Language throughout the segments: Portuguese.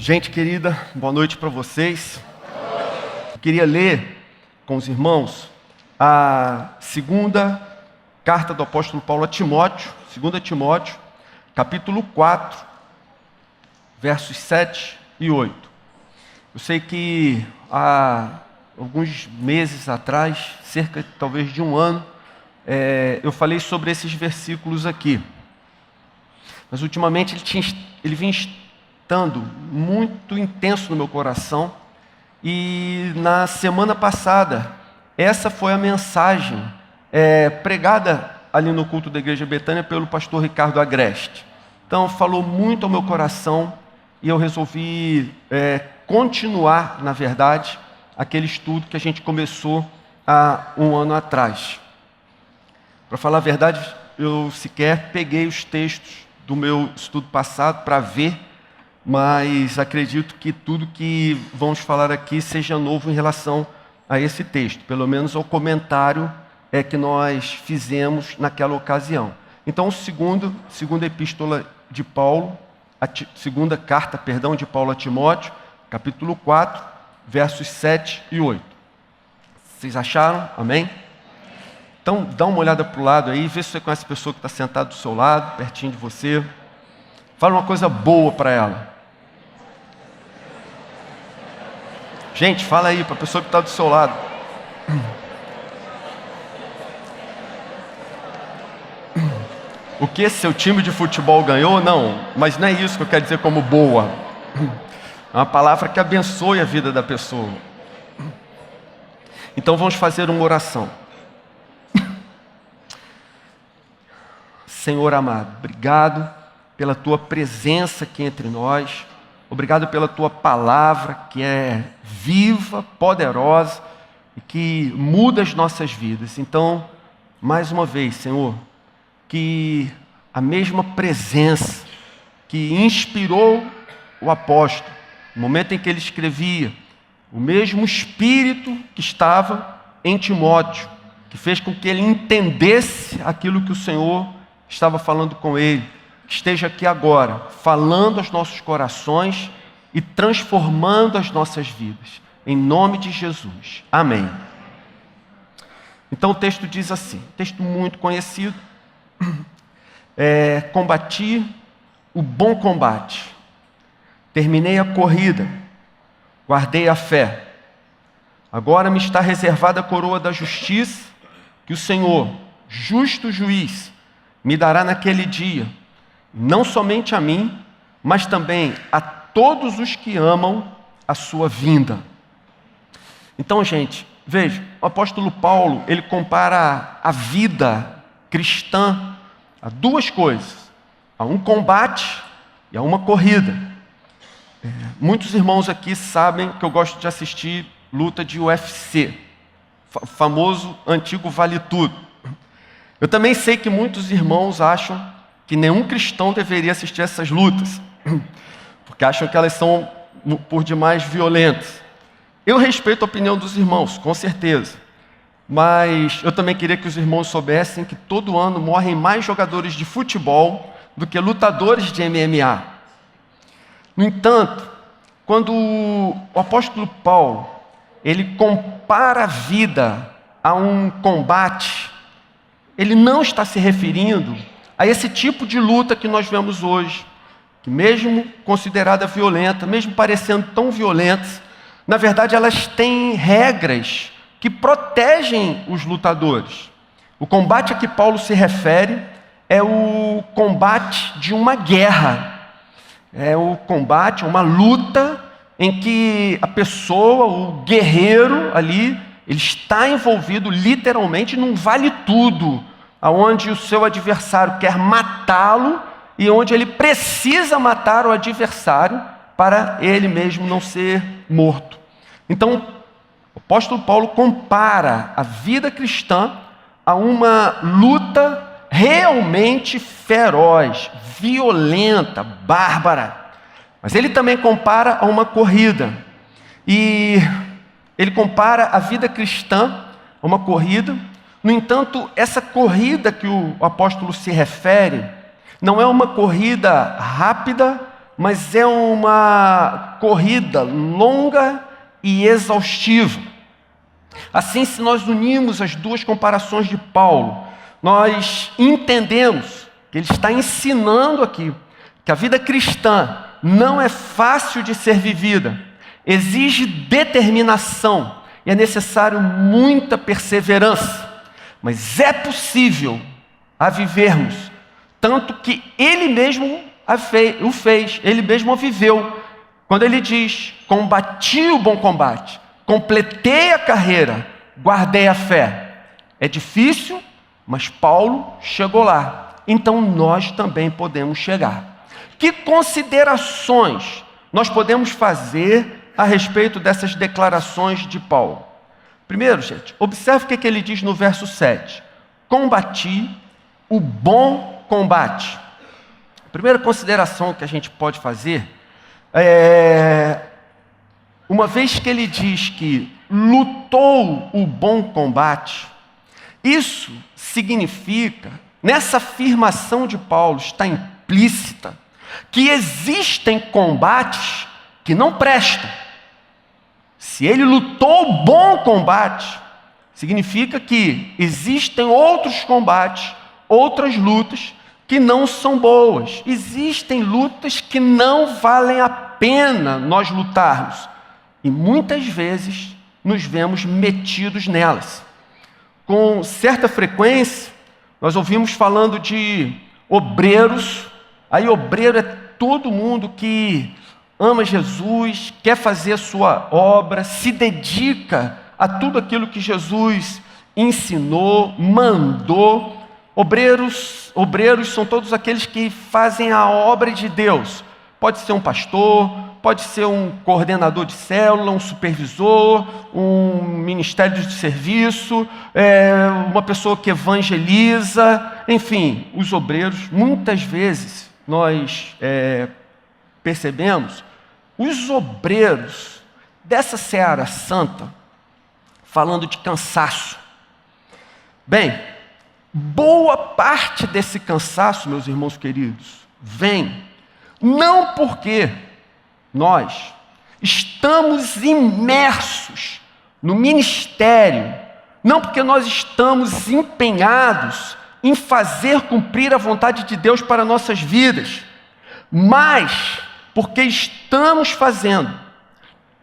Gente querida, boa noite para vocês. Eu queria ler com os irmãos a segunda carta do apóstolo Paulo a Timóteo, 2 Timóteo, capítulo 4, versos 7 e 8. Eu sei que há alguns meses atrás, cerca talvez de um ano, eu falei sobre esses versículos aqui. Mas ultimamente ele vinha estando muito intenso no meu coração. E na semana passada, essa foi a mensagem pregada ali no culto da Igreja Betânia pelo pastor Ricardo Agreste. Então falou muito ao meu coração e eu resolvi continuar, na verdade, aquele estudo que a gente começou há um ano atrás. Para falar a verdade, eu sequer peguei os textos do meu estudo passado para ver, mas acredito que tudo que vamos falar aqui seja novo em relação a esse texto, pelo menos ao comentário que nós fizemos naquela ocasião. Então, segunda epístola de Paulo, segunda carta, de Paulo a Timóteo, capítulo 4, versos 7 e 8. Vocês acharam? Amém? Então, dá uma olhada para o lado aí, vê se você conhece a pessoa que está sentada do seu lado, pertinho de você. Fala uma coisa boa para ela. Gente, fala aí para a pessoa que está do seu lado. O que? Seu time de futebol ganhou? Não, mas não é isso que eu quero dizer como boa. É uma palavra que abençoe a vida da pessoa. Então vamos fazer uma oração. Senhor amado, obrigado pela Tua presença aqui entre nós. Obrigado pela Tua palavra que é viva, poderosa e que muda as nossas vidas. Então, mais uma vez, Senhor, que a mesma presença que inspirou o apóstolo, no momento em que ele escrevia, o mesmo Espírito que estava em Timóteo, que fez com que ele entendesse aquilo que o Senhor estava falando com ele, esteja aqui agora, falando aos nossos corações e transformando as nossas vidas. Em nome de Jesus. Amém. Então o texto diz assim, texto muito conhecido. Combati o bom combate, terminei a corrida, guardei a fé. Agora me está reservada a coroa da justiça, que o Senhor, justo juiz, me dará naquele dia, não somente a mim, mas também a todos os que amam a sua vinda. Então, gente, veja, o apóstolo Paulo, ele compara a vida cristã a duas coisas, a um combate e a uma corrida. Muitos irmãos aqui sabem que eu gosto de assistir luta de UFC, famoso antigo Vale Tudo. Eu também sei que muitos irmãos acham que nenhum cristão deveria assistir essas lutas, porque acham que elas são por demais violentas. Eu respeito a opinião dos irmãos, com certeza, mas eu também queria que os irmãos soubessem que todo ano morrem mais jogadores de futebol do que lutadores de MMA. No entanto, quando o apóstolo Paulo, ele compara a vida a um combate, ele não está se referindo a esse tipo de luta que nós vemos hoje, que mesmo considerada violenta, mesmo parecendo tão violentas, na verdade elas têm regras que protegem os lutadores. O combate a que Paulo se refere é o combate de uma guerra, é o combate, uma luta em que a pessoa, o guerreiro ali, ele está envolvido literalmente num vale tudo, onde o seu adversário quer matá-lo e onde ele precisa matar o adversário para ele mesmo não ser morto. Então, o apóstolo Paulo compara a vida cristã a uma luta realmente feroz, violenta, bárbara. Mas ele também compara a uma corrida. E ele compara a vida cristã a uma corrida. No entanto, essa corrida que o apóstolo se refere não é uma corrida rápida, mas é uma corrida longa e exaustiva. Assim, se nós unirmos as duas comparações de Paulo, nós entendemos que ele está ensinando aqui que a vida cristã não é fácil de ser vivida, exige determinação e é necessário muita perseverança, mas é possível a vivermos, tanto que ele mesmo o fez, ele mesmo a viveu, quando ele diz: combati o bom combate, completei a carreira, guardei a fé. É difícil, mas Paulo chegou lá, então nós também podemos chegar. Que considerações nós podemos fazer a respeito dessas declarações de Paulo? Primeiro, gente, observe o que ele diz no verso 7. Combati o bom combate. A primeira consideração que a gente pode fazer é, uma vez que ele diz que lutou o bom combate, isso significa, nessa afirmação de Paulo está implícita, que existem combates que não prestam. Se ele lutou o bom combate, significa que existem outros combates, outras lutas que não são boas. Existem lutas que não valem a pena nós lutarmos. E muitas vezes nos vemos metidos nelas. Com certa frequência, nós ouvimos falando de obreiros. Aí obreiro é todo mundo que ama Jesus, quer fazer a sua obra, se dedica a tudo aquilo que Jesus ensinou, mandou. Obreiros são todos aqueles que fazem a obra de Deus. Pode ser um pastor, pode ser um coordenador de célula, um supervisor, um ministério de serviço, uma pessoa que evangeliza, enfim, os obreiros. Muitas vezes nós percebemos os obreiros dessa seara santa falando de cansaço. Bem, boa parte desse cansaço, meus irmãos queridos, vem não porque nós estamos imersos no ministério, não porque nós estamos empenhados em fazer cumprir a vontade de Deus para nossas vidas, mas porque estamos fazendo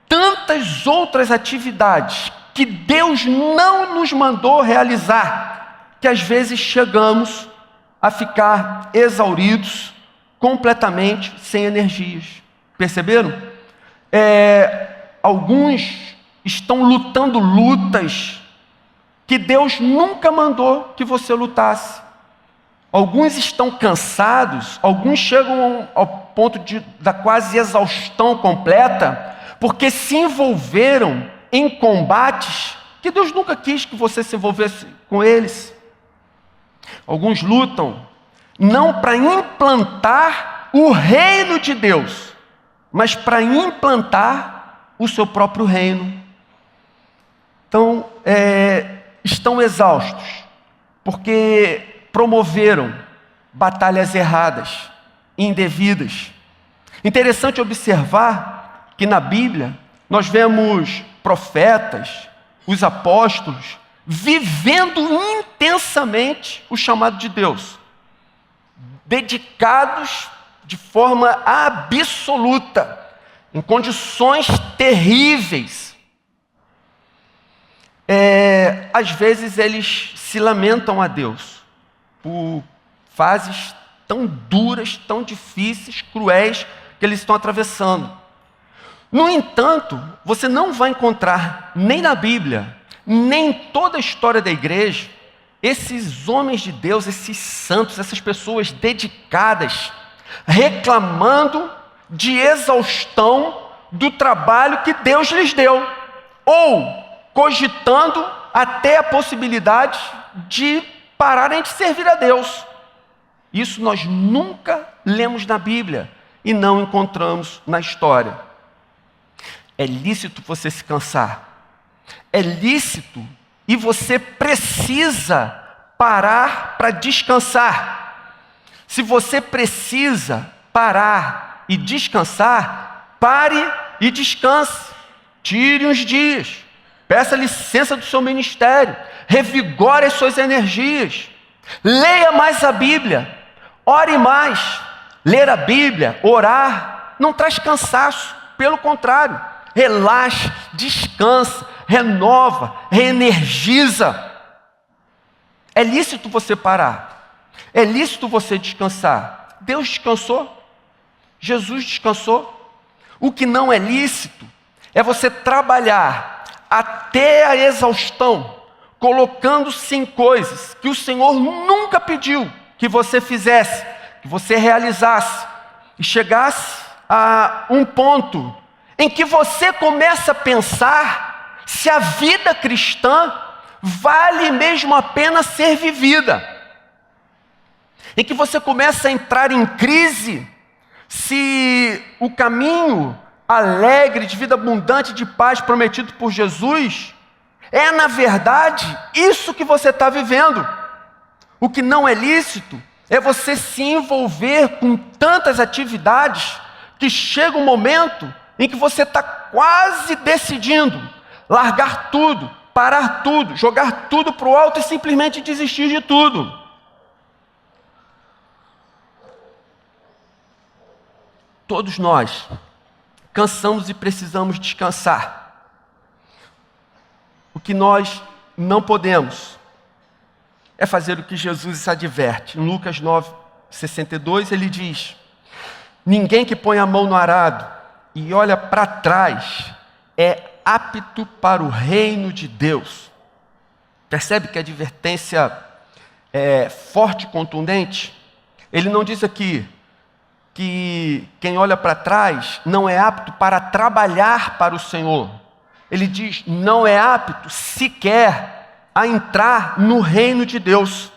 tantas outras atividades que Deus não nos mandou realizar, que às vezes chegamos a ficar exauridos, completamente sem energias. Perceberam? Alguns estão lutando lutas que Deus nunca mandou que você lutasse. Alguns estão cansados, alguns chegam ao ponto da quase exaustão completa, porque se envolveram em combates que Deus nunca quis que você se envolvesse com eles. Alguns lutam não para implantar o reino de Deus, mas para implantar o seu próprio reino. Então, estão exaustos, porque promoveram batalhas erradas, indevidas. Interessante observar que na Bíblia nós vemos profetas, os apóstolos, vivendo intensamente o chamado de Deus, dedicados de forma absoluta, em condições terríveis. Às vezes eles se lamentam a Deus por fases tão duras, tão difíceis, cruéis que eles estão atravessando. No entanto, você não vai encontrar nem na Bíblia, nem em toda a história da igreja, esses homens de Deus, esses santos, essas pessoas dedicadas, reclamando de exaustão do trabalho que Deus lhes deu, ou cogitando até a possibilidade de pararem de servir a Deus. Isso nós nunca lemos na Bíblia e não encontramos na história. É lícito você se cansar, é lícito e você precisa parar para descansar. Se você precisa parar e descansar, pare e descanse. Tire uns dias. Peça licença do seu ministério. Revigore as suas energias. Leia mais a Bíblia. Ore mais. Ler a Bíblia, orar, não traz cansaço. Pelo contrário, relaxa, descansa, renova, reenergiza. É lícito você parar. É lícito você descansar. Deus descansou. Jesus descansou. O que não é lícito é você trabalhar até a exaustão, colocando-se em coisas que o Senhor nunca pediu que você fizesse, que você realizasse, e chegasse a um ponto em que você começa a pensar se a vida cristã vale mesmo a pena ser vivida, em que você começa a entrar em crise se o caminho alegre, de vida abundante, de paz prometido por Jesus é, na verdade, isso que você está vivendo. O que não é lícito é você se envolver com tantas atividades que chega um momento em que você está quase decidindo largar tudo, parar tudo, jogar tudo para o alto e simplesmente desistir de tudo. Todos nós cansamos e precisamos descansar. O que nós não podemos é fazer o que Jesus adverte. Em Lucas 9:62 ele diz: ninguém que põe a mão no arado e olha para trás é apto para o reino de Deus. Percebe que a advertência é forte e contundente? Ele não diz aqui que quem olha para trás não é apto para trabalhar para o Senhor. Ele diz, não é apto sequer a entrar no reino de Deus.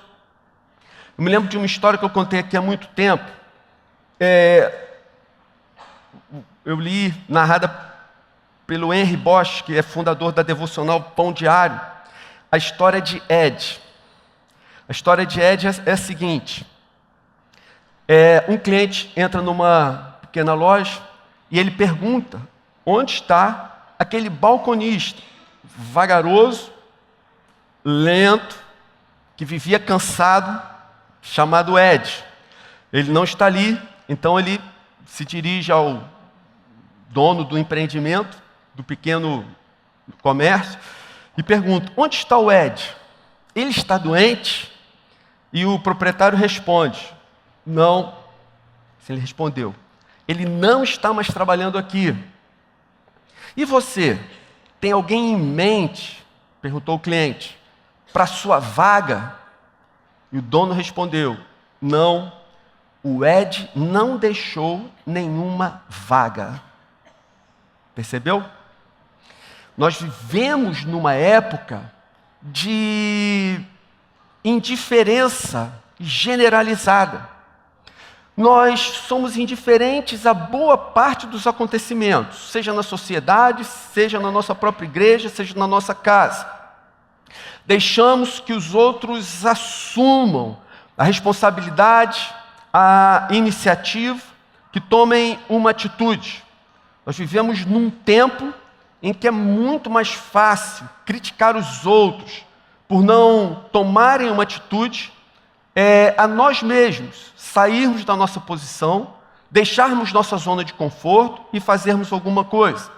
Eu me lembro de uma história que eu contei aqui há muito tempo. Eu li, narrada pelo Henry Bosch, que é fundador da devocional Pão Diário, a história de Ed. A história de Ed é a seguinte: um cliente entra numa pequena loja e ele pergunta onde está aquele balconista vagaroso, lento, que vivia cansado, chamado Ed. Ele não está ali, então ele se dirige ao dono do empreendimento, do pequeno comércio, e pergunta, onde está o Ed? Ele está doente? E o proprietário responde, não. Ele respondeu, ele não está mais trabalhando aqui. E você, tem alguém em mente, perguntou o cliente, para sua vaga? E o dono respondeu, não, o Ed não deixou nenhuma vaga. Percebeu? Nós vivemos numa época de indiferença generalizada. Nós somos indiferentes a boa parte dos acontecimentos, seja na sociedade, seja na nossa própria igreja, seja na nossa casa. Deixamos que os outros assumam a responsabilidade, a iniciativa, que tomem uma atitude. Nós vivemos num tempo em que é muito mais fácil criticar os outros por não tomarem uma atitude, a nós mesmos sairmos da nossa posição, deixarmos nossa zona de conforto e fazermos alguma coisa.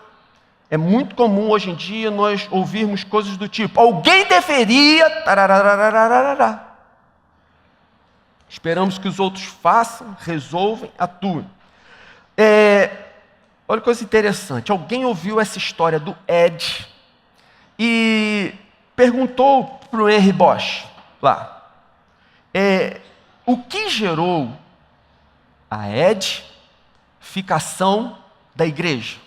É muito comum hoje em dia nós ouvirmos coisas do tipo, alguém deveria... Tararararararará. Esperamos que os outros façam, resolvam, atuem. Olha que coisa interessante, alguém ouviu essa história do Ed e perguntou para o Henry Bosch lá, o que gerou a edificação da igreja?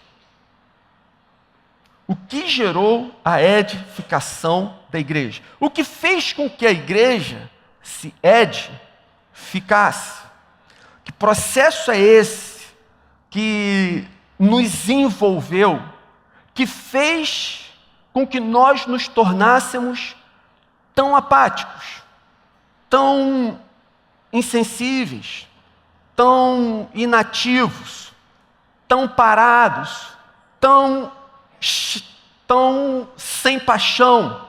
O que gerou a edificação da igreja? O que fez com que a igreja se edificasse? Que processo é esse que nos envolveu, que fez com que nós nos tornássemos tão apáticos, tão insensíveis, tão inativos, tão parados, tão sem paixão,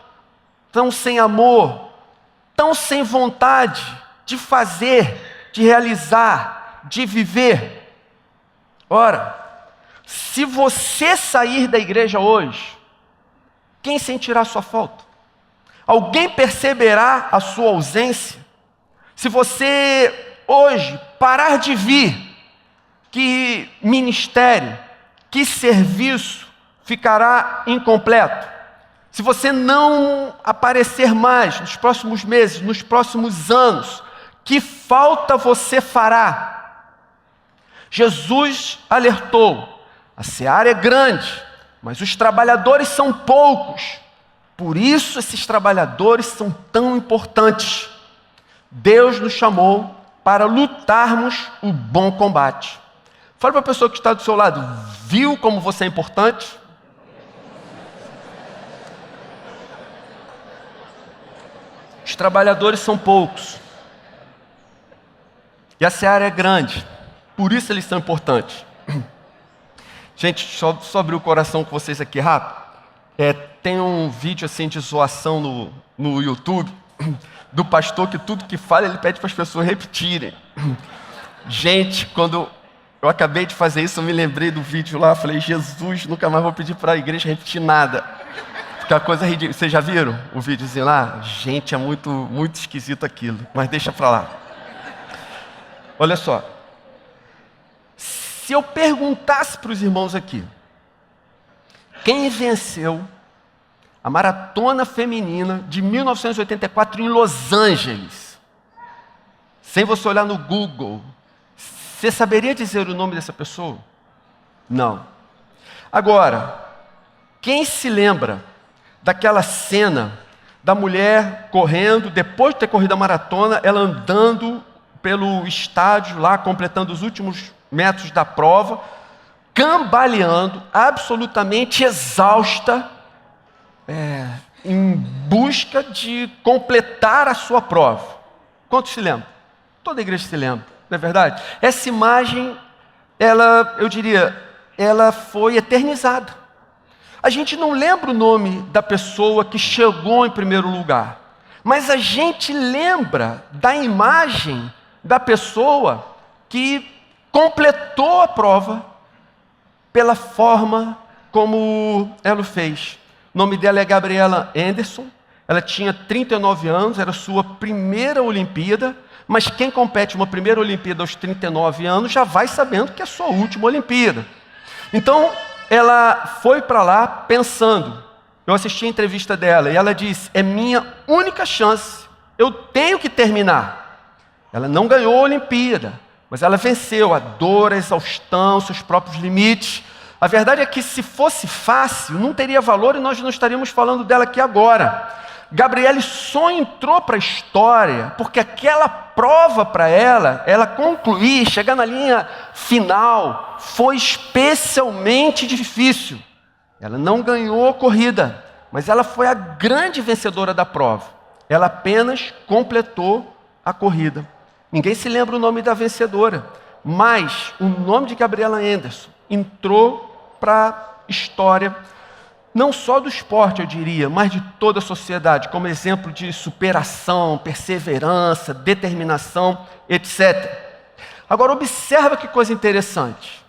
tão sem amor, tão sem vontade de fazer, de realizar, de viver. Ora, se você sair da igreja hoje, quem sentirá a sua falta? Alguém perceberá a sua ausência? Se você hoje parar de vir, que ministério, que serviço ficará incompleto? Se você não aparecer mais nos próximos meses, nos próximos anos, que falta você fará? Jesus alertou: a seara é grande, mas os trabalhadores são poucos. Por isso esses trabalhadores são tão importantes. Deus nos chamou para lutarmos o bom combate. Fala para a pessoa que está do seu lado: viu como você é importante? Os trabalhadores são poucos. E a seara é grande. Por isso eles são importantes. Gente, só abrir o coração com vocês aqui rápido. Tem um vídeo assim de zoação no YouTube do pastor que tudo que fala ele pede para as pessoas repetirem. Gente, quando eu acabei de fazer isso, eu me lembrei do vídeo lá, falei: Jesus, nunca mais vou pedir para a igreja repetir nada. Fica uma coisa ridícula. Vocês já viram o videozinho lá? Gente, é muito, muito esquisito aquilo, mas deixa para lá. Olha só. Se eu perguntasse para os irmãos aqui, quem venceu a maratona feminina de 1984 em Los Angeles, sem você olhar no Google, você saberia dizer o nome dessa pessoa? Não. Agora, quem se lembra daquela cena da mulher correndo, depois de ter corrido a maratona, ela andando pelo estádio lá, completando os últimos metros da prova, cambaleando, absolutamente exausta, em busca de completar a sua prova. Quantos se lembram? Toda a igreja se lembra, não é verdade? Essa imagem, eu diria, ela foi eternizada. A gente não lembra o nome da pessoa que chegou em primeiro lugar, mas a gente lembra da imagem da pessoa que completou a prova pela forma como ela o fez. O nome dela é Gabriela Anderson, ela tinha 39 anos, era sua primeira Olimpíada, mas quem compete uma primeira Olimpíada aos 39 anos já vai sabendo que é a sua última Olimpíada. Então, ela foi para lá pensando, eu assisti a entrevista dela e ela disse: é minha única chance, eu tenho que terminar. Ela não ganhou a Olimpíada, mas ela venceu a dor, a exaustão, seus próprios limites. A verdade é que se fosse fácil, não teria valor e nós não estaríamos falando dela aqui agora. Gabriele só entrou para a história porque aquela prova para ela concluir, chegar na linha final, foi especialmente difícil. Ela não ganhou a corrida, mas ela foi a grande vencedora da prova. Ela apenas completou a corrida. Ninguém se lembra o nome da vencedora, mas o nome de Gabriela Anderson entrou para a história, não só do esporte, eu diria, mas de toda a sociedade, como exemplo de superação, perseverança, determinação, etc. Agora, observa que coisa interessante.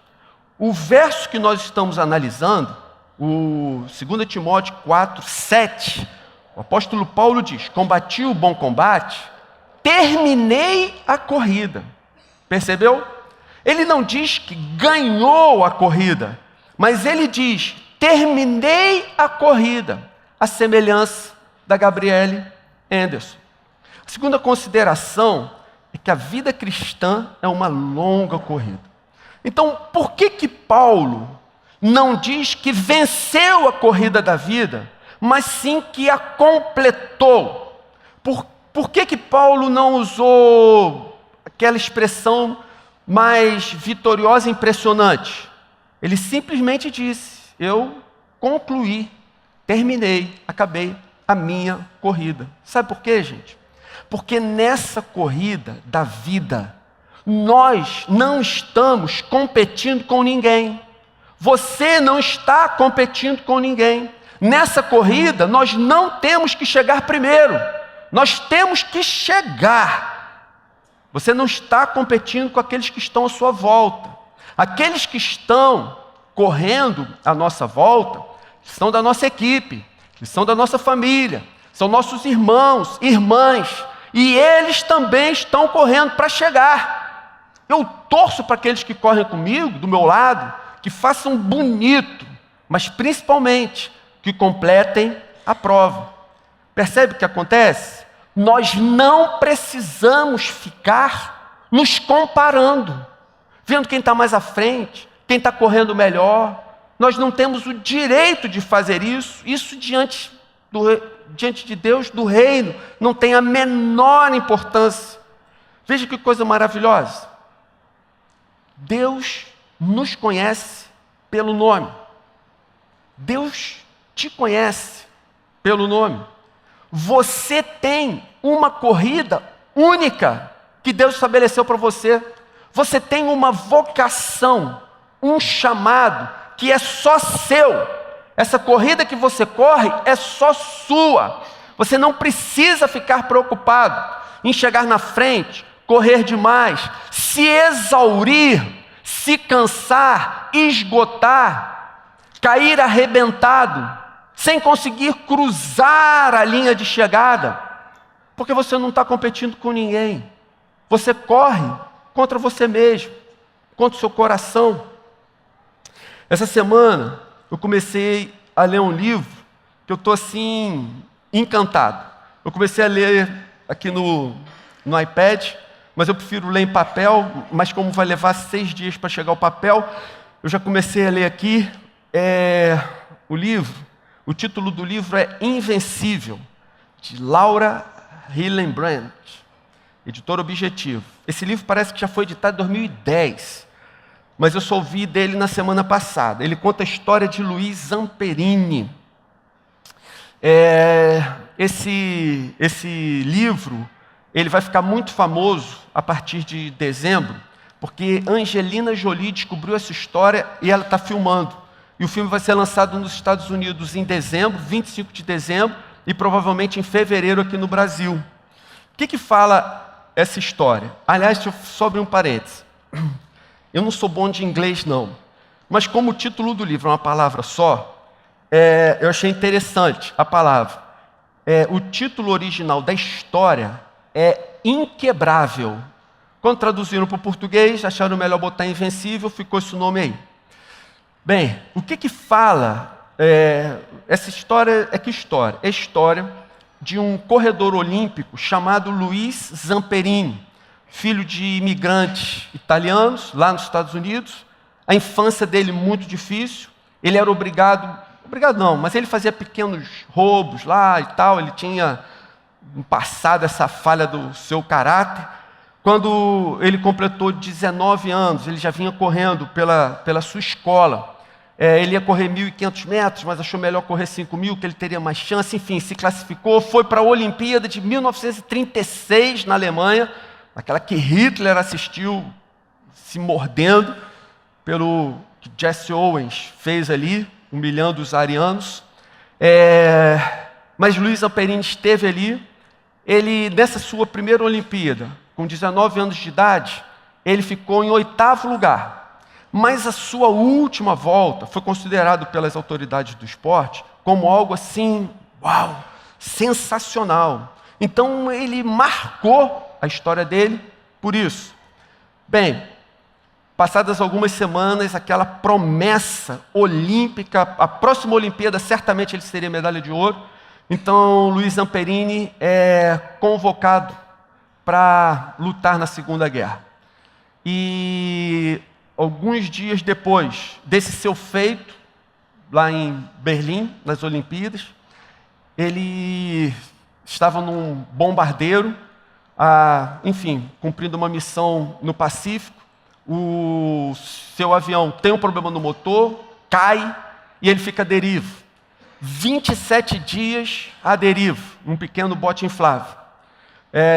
O verso que nós estamos analisando, o 2 Timóteo 4, 7, o apóstolo Paulo diz: combati o bom combate, terminei a corrida. Percebeu? Ele não diz que ganhou a corrida, mas ele diz: terminei a corrida, a semelhança da Gabriele Anderson. A segunda consideração é que a vida cristã é uma longa corrida. Então, por que Paulo não diz que venceu a corrida da vida, mas sim que a completou? Por que Paulo não usou aquela expressão mais vitoriosa e impressionante? Ele simplesmente disse: eu concluí, terminei, acabei a minha corrida. Sabe por quê, gente? Porque nessa corrida da vida, nós não estamos competindo com ninguém. Você não está competindo com ninguém. Nessa corrida, nós não temos que chegar primeiro. Nós temos que chegar. Você não está competindo com aqueles que estão à sua volta. Aqueles que estão correndo à nossa volta são da nossa equipe, são da nossa família, são nossos irmãos, irmãs, e eles também estão correndo para chegar. Eu torço para aqueles que correm comigo, do meu lado, que façam bonito, mas principalmente que completem a prova. Percebe o que acontece? Nós não precisamos ficar nos comparando, vendo quem está mais à frente, quem está correndo melhor. Nós não temos o direito de fazer isso. Isso diante de Deus, do reino, não tem a menor importância. Veja que coisa maravilhosa. Deus nos conhece pelo nome. Deus te conhece pelo nome. Você tem uma corrida única que Deus estabeleceu para você. Você tem uma vocação, um chamado que é só seu. Essa corrida que você corre é só sua. Você não precisa ficar preocupado em chegar na frente, correr demais, se exaurir, se cansar, esgotar, cair arrebentado, sem conseguir cruzar a linha de chegada, porque você não está competindo com ninguém. Você corre contra você mesmo, contra o seu coração. Essa semana eu comecei a ler um livro que eu estou assim, encantado. Eu comecei a ler aqui no iPad, mas eu prefiro ler em papel, mas como vai levar 6 dias para chegar o papel, eu já comecei a ler aqui o livro. O título do livro é Invencível, de Laura Hillenbrand, editora Objetivo. Esse livro parece que já foi editado em 2010, mas eu só ouvi dele na semana passada. Ele conta a história de Luiz Zamperini. Esse livro ele vai ficar muito famoso a partir de dezembro, porque Angelina Jolie descobriu essa história e ela está filmando. E o filme vai ser lançado nos Estados Unidos em dezembro, 25 de dezembro, e provavelmente em fevereiro aqui no Brasil. O que fala essa história? Aliás, deixa eu só abrir um parênteses. Eu não sou bom de inglês, não. Mas como o título do livro é uma palavra só, eu achei interessante a palavra. O título original da história é Inquebrável. Quando traduziram para o português, acharam melhor botar Invencível, ficou esse nome aí. Bem, o que fala essa história? Que história? É a história de um corredor olímpico chamado Luiz Zamperini, filho de imigrantes italianos lá nos Estados Unidos. A infância dele muito difícil. Ele era obrigado não, mas ele fazia pequenos roubos lá e tal. Ele tinha passado essa falha do seu caráter. Quando ele completou 19 anos, ele já vinha correndo pela sua escola. Ele ia correr 1.500 metros, mas achou melhor correr 5.000, que ele teria mais chance. Enfim, se classificou, foi para a Olimpíada de 1936 na Alemanha, aquela que Hitler assistiu se mordendo pelo que Jesse Owens fez ali, humilhando os arianos. Mas Luiz Zamperini esteve ali. Ele, nessa sua primeira Olimpíada, com 19 anos de idade, ele ficou em 8º lugar. Mas a sua última volta foi considerado pelas autoridades do esporte como algo assim, uau, sensacional. Então ele marcou a história dele por isso. Bem, passadas algumas semanas, aquela promessa olímpica, a próxima Olimpíada certamente ele seria medalha de ouro. Então Luiz Zamperini é convocado para lutar na Segunda Guerra. E alguns dias depois desse seu feito, lá em Berlim, nas Olimpíadas, ele estava num bombardeiro, enfim, cumprindo uma missão no Pacífico. O seu avião tem um problema no motor, cai e ele fica à deriva. 27 dias à deriva, num pequeno bote inflável.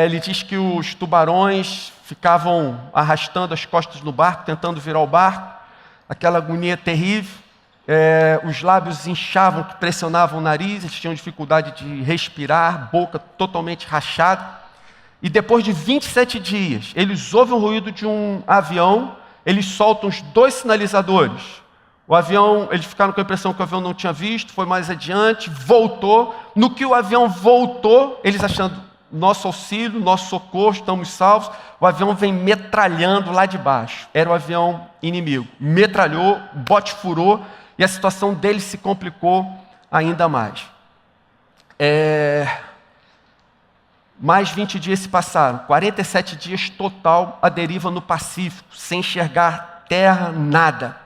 Ele diz que os tubarões ficavam arrastando as costas no barco, tentando virar o barco. aquela agonia terrível, os lábios inchavam, pressionavam o nariz, eles tinham dificuldade de respirar, boca totalmente rachada. E depois de 27 dias, eles ouvem o ruído de um avião, eles soltam os 2 sinalizadores. O avião, eles ficaram com a impressão que o avião não tinha visto, foi mais adiante, voltou. No que o avião voltou, eles achando, nosso auxílio, nosso socorro, estamos salvos, o avião vem metralhando lá de baixo. Era o avião inimigo. Metralhou, o bote furou, e a situação deles se complicou ainda mais. Mais 20 dias se passaram, 47 dias total à deriva no Pacífico, sem enxergar terra, nada.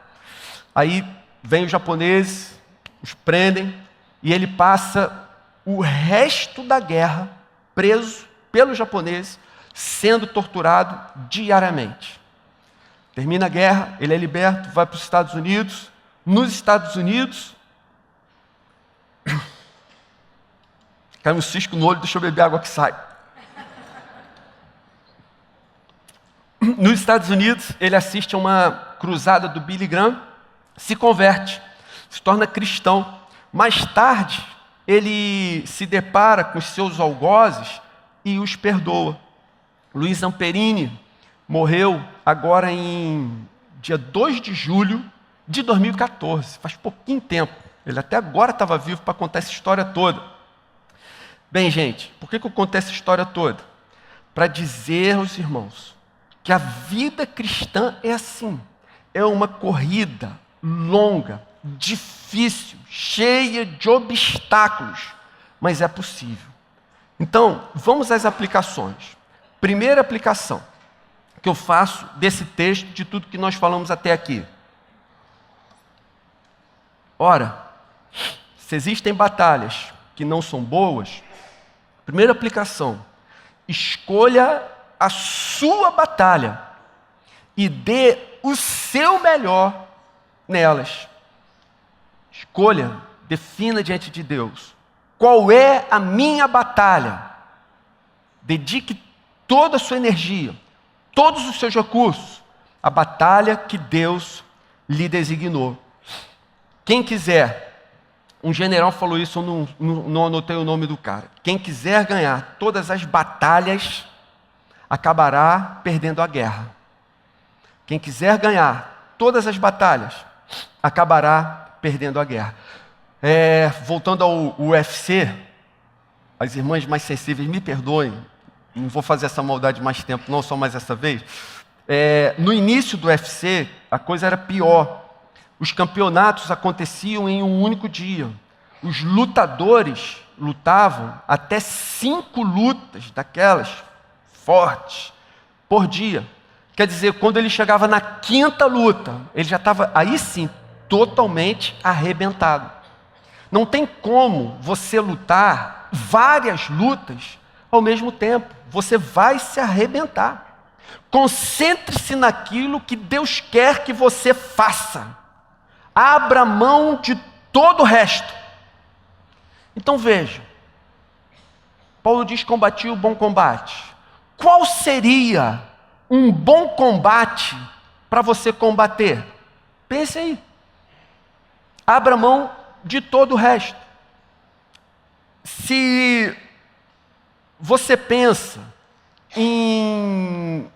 Aí vem os japoneses, os prendem, e ele passa o resto da guerra preso pelos japoneses, sendo torturado diariamente. Termina a guerra, ele é liberto, vai para os Estados Unidos. Nos Estados Unidos, cai um cisco no olho, deixa eu beber água que sai. Nos Estados Unidos, ele assiste a uma cruzada do Billy Graham, se converte, se torna cristão. Mais tarde, ele se depara com os seus algozes e os perdoa. Luiz Zamperini morreu agora em dia 2 de julho de 2014, faz pouquinho tempo. Ele até agora estava vivo para contar essa história toda. Bem, gente, por que eu conto essa história toda? Para dizer aos irmãos que a vida cristã é assim, é uma corrida longa, difícil, cheia de obstáculos, mas é possível. Então, vamos às aplicações. Primeira aplicação que eu faço desse texto, de tudo que nós falamos até aqui. Ora, se existem batalhas que não são boas, primeira aplicação, escolha a sua batalha e dê o seu melhor nelas. Escolha, defina diante de Deus. Qual é a minha batalha? Dedique toda a sua energia, todos os seus recursos, à batalha que Deus lhe designou. Quem quiser, um general falou isso, eu não anotei o nome do cara. Quem quiser ganhar todas as batalhas, acabará perdendo a guerra. Quem quiser ganhar todas as batalhas, acabará perdendo a guerra. Voltando ao UFC, as irmãs mais sensíveis, me perdoem, não vou fazer essa maldade mais tempo, não só mais essa vez. No início do UFC, a coisa era pior. Os campeonatos aconteciam em um único dia. Os lutadores lutavam até 5 lutas daquelas fortes por dia. Quer dizer, quando ele chegava na 5ª luta, ele já estava, aí sim, totalmente arrebentado. Não tem como você lutar várias lutas ao mesmo tempo. Você vai se arrebentar. Concentre-se naquilo que Deus quer que você faça. Abra mão de todo o resto. Então veja, Paulo diz: combati o bom combate. Qual seria um bom combate para você combater? Pense aí. Abra mão de todo o resto. Se você pensa em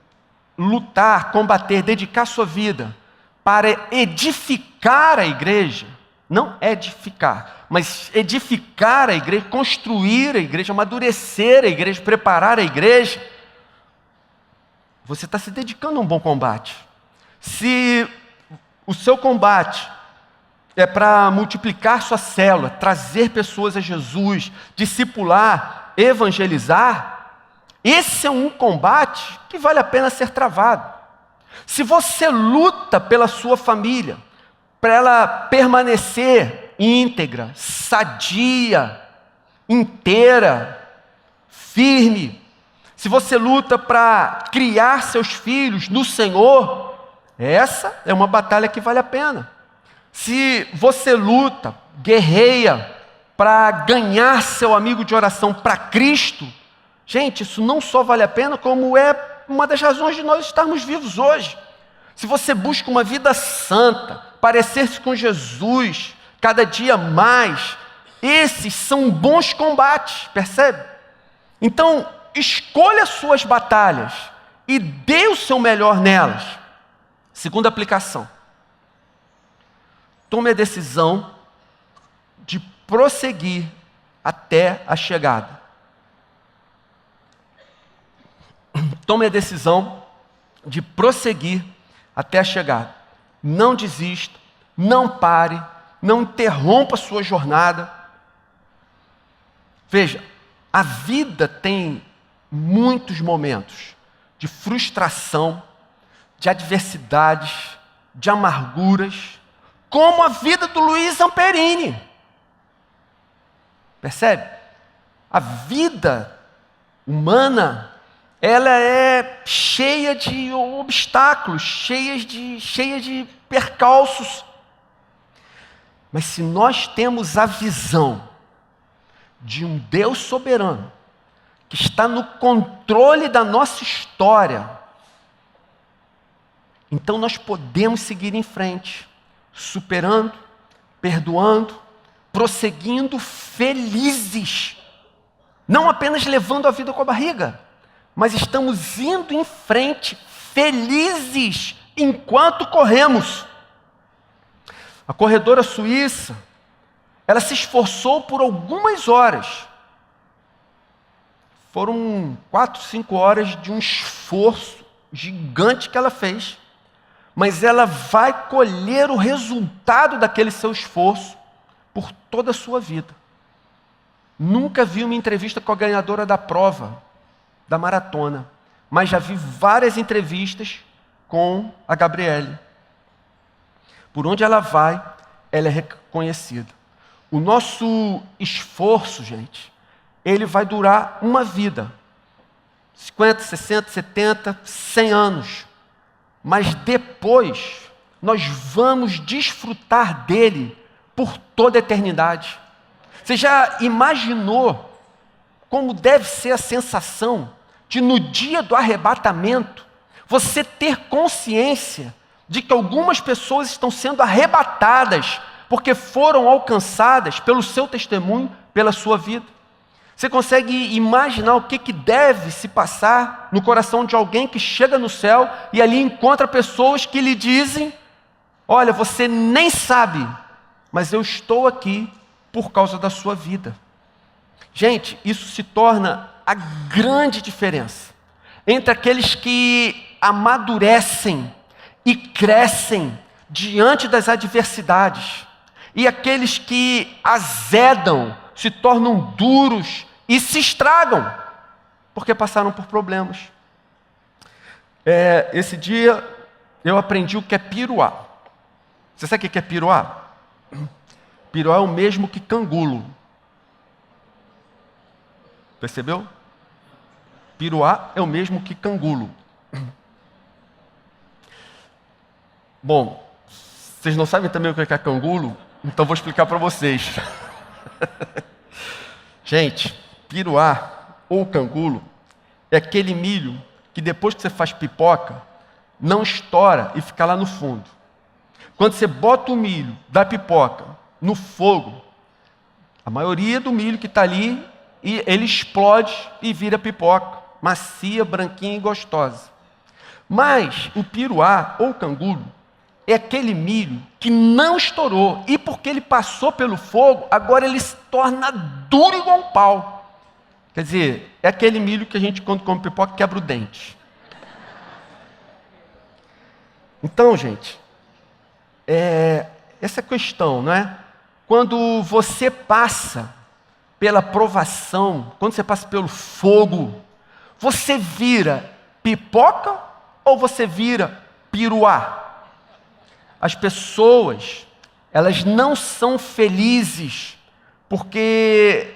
lutar, combater, dedicar sua vida para edificar a igreja, não edificar, mas edificar a igreja, construir a igreja, amadurecer a igreja, preparar a igreja, você está se dedicando a um bom combate. Se o seu combate é para multiplicar sua célula, trazer pessoas a Jesus, discipular, evangelizar, esse é um combate que vale a pena ser travado. Se você luta pela sua família, para ela permanecer íntegra, sadia, inteira, firme, se você luta para criar seus filhos no Senhor, essa é uma batalha que vale a pena. Se você luta, guerreia para ganhar seu amigo de oração para Cristo, gente, isso não só vale a pena, como é uma das razões de nós estarmos vivos hoje. se você busca uma vida santa, parecer-se com Jesus cada dia mais, esses são bons combates, percebe? Então, escolha as suas batalhas e dê o seu melhor nelas. Segunda aplicação. Tome a decisão de prosseguir até a chegada. Tome a decisão de prosseguir até a chegada. Não desista, não pare, não interrompa a sua jornada. Veja, a vida tem muitos momentos de frustração, de adversidades, de amarguras, como a vida do Luiz Amperini. Percebe? A vida humana, ela é cheia de obstáculos, cheia de percalços. Mas se nós temos a visão de um Deus soberano, que está no controle da nossa história, então nós podemos seguir em frente, superando, perdoando, prosseguindo felizes, não apenas levando a vida com a barriga, mas estamos indo em frente, felizes, enquanto corremos. A corredora suíça, ela se esforçou por algumas horas. Foram 4, 5 horas de um esforço gigante que ela fez. Mas ela vai colher o resultado daquele seu esforço por toda a sua vida. Nunca vi uma entrevista com a ganhadora da prova, da maratona, mas já vi várias entrevistas com a Gabriele. Por onde ela vai, ela é reconhecida. O nosso esforço, gente, ele vai durar uma vida. 50, 60, 70, 100 anos. Mas depois, nós vamos desfrutar dele por toda a eternidade. Você já imaginou como deve ser a sensação de no dia do arrebatamento, você ter consciência de que algumas pessoas estão sendo arrebatadas porque foram alcançadas pelo seu testemunho, pela sua vida? Você consegue imaginar o que deve se passar no coração de alguém que chega no céu e ali encontra pessoas que lhe dizem: olha, você nem sabe, mas eu estou aqui por causa da sua vida. Gente, isso se torna a grande diferença entre aqueles que amadurecem e crescem diante das adversidades e aqueles que azedam, se tornam duros e se estragam porque passaram por problemas. Esse dia eu aprendi o que é piruá. Você sabe o que é piruá? Piruá é o mesmo que cangulo. Percebeu? Piruá é o mesmo que cangulo. Bom, vocês não sabem também o que é cangulo? Então vou explicar para vocês. Gente, piruá ou cangulo é aquele milho que depois que você faz pipoca, não estoura e fica lá no fundo. Quando você bota o milho da pipoca no fogo, a maioria do milho que está ali, ele explode e vira pipoca, macia, branquinha e gostosa. Mas o piruá ou cangulo é aquele milho que não estourou, e porque ele passou pelo fogo, agora ele se torna duro igual um pau. Quer dizer, é aquele milho que a gente, quando come pipoca, quebra o dente. Então, gente, essa questão, não é? Quando você passa pela provação, quando você passa pelo fogo, você vira pipoca ou você vira piruá? As pessoas, elas não são felizes porque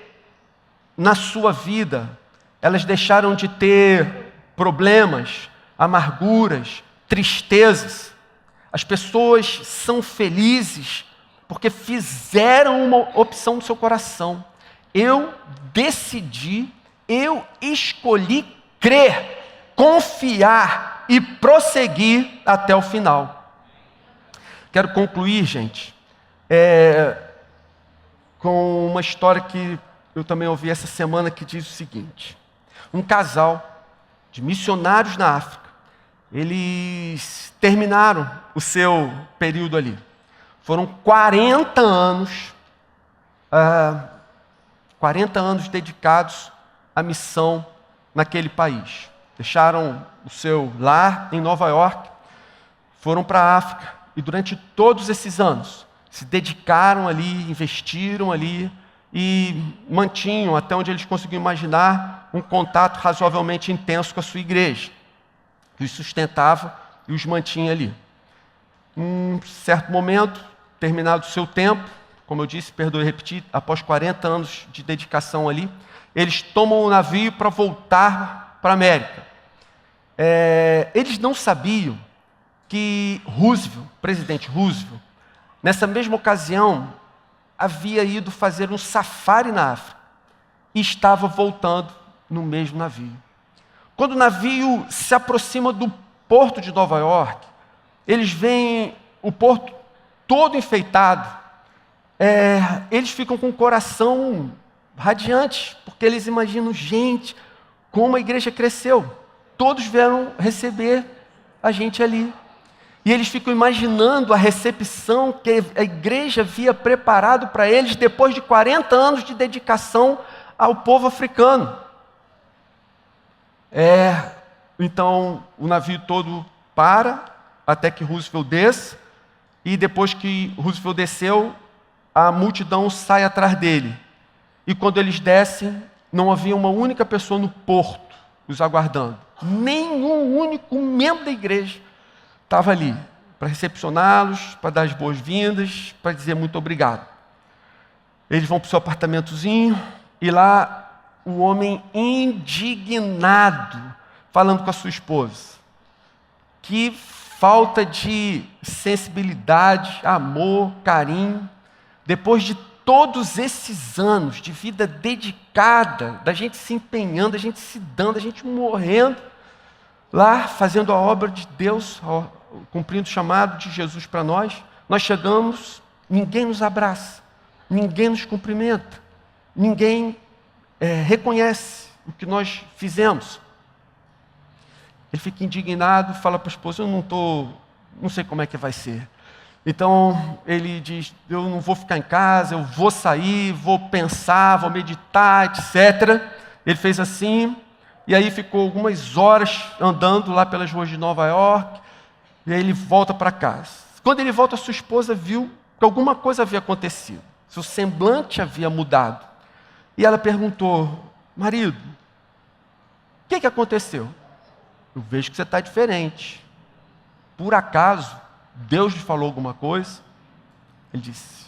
na sua vida elas deixaram de ter problemas, amarguras, tristezas. As pessoas são felizes porque fizeram uma opção no seu coração. Eu decidi, eu escolhi crer, confiar e prosseguir até o final. Quero concluir, gente, com uma história que eu também ouvi essa semana que diz o seguinte: um casal de missionários na África, eles terminaram o seu período ali. Foram 40 anos, 40 anos dedicados à missão naquele país. Deixaram o seu lar em Nova York, foram para a África e durante todos esses anos se dedicaram ali, investiram ali e mantinham, até onde eles conseguiam imaginar, um contato razoavelmente intenso com a sua igreja, que os sustentava e os mantinha ali. Em certo momento, terminado o seu tempo, como eu disse, perdoe repetir, após 40 anos de dedicação ali, eles tomam o navio para voltar para a América. Eles não sabiam que Roosevelt, presidente Roosevelt, nessa mesma ocasião, havia ido fazer um safari na África e estava voltando no mesmo navio. Quando o navio se aproxima do porto de Nova York, eles veem o porto todo enfeitado. Eles ficam com o coração radiante, porque eles imaginam, gente, como a igreja cresceu. Todos vieram receber a gente ali. E eles ficam imaginando a recepção que a igreja havia preparado para eles depois de 40 anos de dedicação ao povo africano. Então, o navio todo para, até que Roosevelt desça, e depois que Roosevelt desceu, a multidão sai atrás dele. E quando eles descem, não havia uma única pessoa no porto os aguardando. Nenhum único membro da igreja estava ali para recepcioná-los, para dar as boas-vindas, para dizer muito obrigado. Eles vão para o seu apartamentozinho e lá o homem indignado, falando com a sua esposa. Que falta de sensibilidade, amor, carinho. Depois de todos esses anos de vida dedicada, da gente se empenhando, da gente se dando, da gente morrendo, lá fazendo a obra de Deus, cumprindo o chamado de Jesus para nós, nós chegamos, ninguém nos abraça, ninguém nos cumprimenta, ninguém reconhece o que nós fizemos. Ele fica indignado, fala para a esposa: eu não sei como é que vai ser. Então ele diz: eu não vou ficar em casa, eu vou sair, vou pensar, vou meditar, etc. Ele fez assim, e aí ficou algumas horas andando lá pelas ruas de Nova York, e aí ele volta para casa. Quando ele volta, a sua esposa viu que alguma coisa havia acontecido, seu semblante havia mudado. E ela perguntou: marido, o que aconteceu? Eu vejo que você está diferente. Por acaso, Deus lhe falou alguma coisa? Ele disse: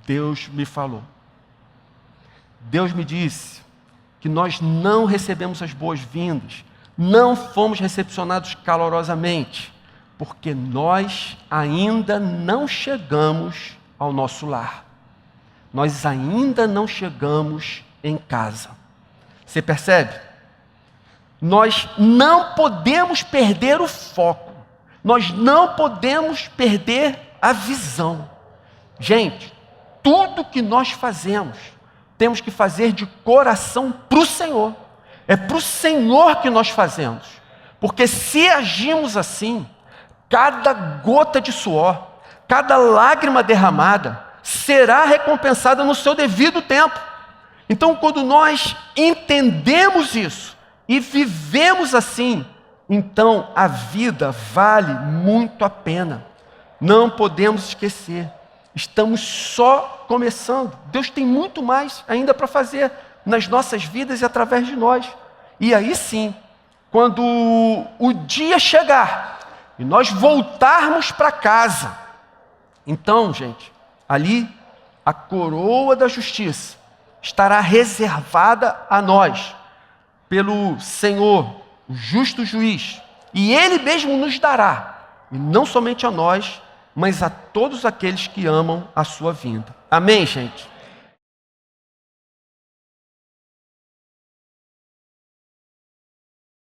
Deus me falou. Deus me disse que nós não recebemos as boas-vindas, não fomos recepcionados calorosamente, porque nós ainda não chegamos ao nosso lar. Nós ainda não chegamos em casa. Você percebe? Nós não podemos perder o foco. Nós não podemos perder a visão. Gente, tudo que nós fazemos, temos que fazer de coração para o Senhor. É para o Senhor que nós fazemos. Porque se agimos assim, cada gota de suor, cada lágrima derramada, será recompensada no seu devido tempo. Então, quando nós entendemos isso e vivemos assim, então a vida vale muito a pena. Não podemos esquecer, estamos só começando. Deus tem muito mais ainda para fazer nas nossas vidas e através de nós. E aí sim, quando o dia chegar e nós voltarmos para casa, então, gente, ali a coroa da justiça estará reservada a nós pelo Senhor, o justo juiz, e Ele mesmo nos dará, e não somente a nós, mas a todos aqueles que amam a sua vinda. Amém, gente?